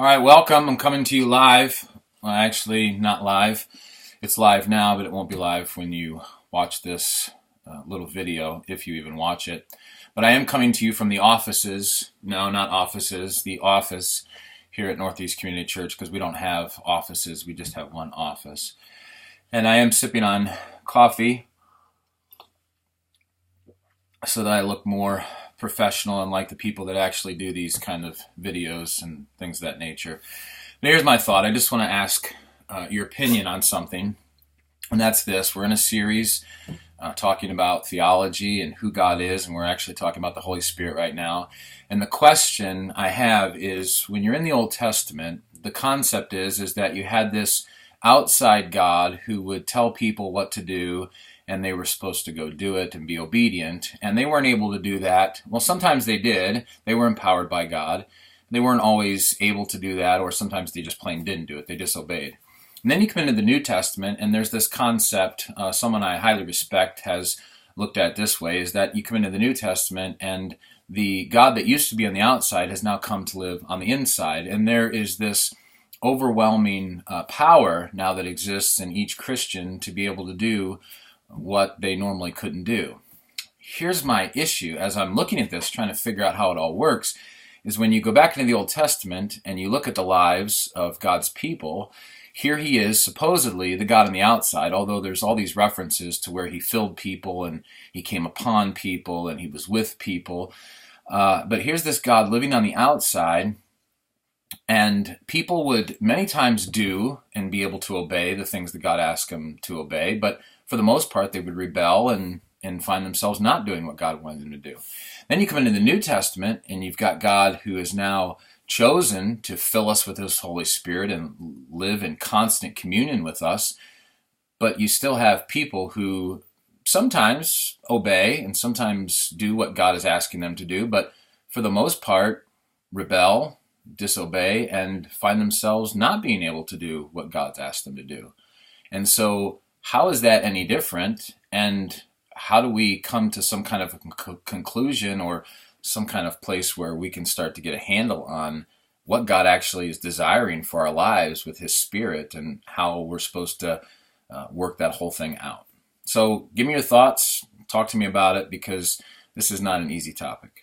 All right, welcome. I'm coming to you live. Well, actually, not live. It's live now, but it won't be live when you watch this little video, if you even watch it. But I am coming to you from the offices. No, not offices. The office here at Northeast Community Church, because we don't have offices. We just have one office. And I am sipping on coffee so that I look more professional and like the people that actually do these kind of videos and things of that nature. But here's my thought. I just want to ask your opinion on something, and that's this. We're in a series talking about theology and who God is, and we're actually talking about the Holy Spirit right now. And the question I have is, when you're in the Old Testament, the concept is that you had this outside God who would tell people what to do, and they were supposed to go do it and be obedient, and they weren't able to do that. Well, sometimes they did. They were empowered by God. They weren't always able to do that, or sometimes they just plain didn't do it. They disobeyed. And then you come into the New Testament, and there's this concept, someone I highly respect has looked at this way, is that you come into the New Testament, and the God that used to be on the outside has now come to live on the inside, and there is this overwhelming power now that exists in each Christian to be able to do what they normally couldn't do. Here's my issue as I'm looking at this, trying to figure out how it all works, is when you go back into the Old Testament and you look at the lives of God's people, here he is, supposedly the God on the outside, although there's all these references to where he filled people and he came upon people and he was with people. But here's this God living on the outside, and people would many times do and be able to obey the things that God asked them to obey, but for the most part, they would rebel and find themselves not doing what God wanted them to do. Then you come into the New Testament, and you've got God who is now chosen to fill us with his Holy Spirit and live in constant communion with us, but you still have people who sometimes obey and sometimes do what God is asking them to do, but for the most part, rebel, disobey, and find themselves not being able to do what God's asked them to do. And so how is that any different? And how do we come to some kind of conclusion or some kind of place where we can start to get a handle on what God actually is desiring for our lives with his Spirit and how we're supposed to work that whole thing out? So give me your thoughts. Talk to me about it, because this is not an easy topic.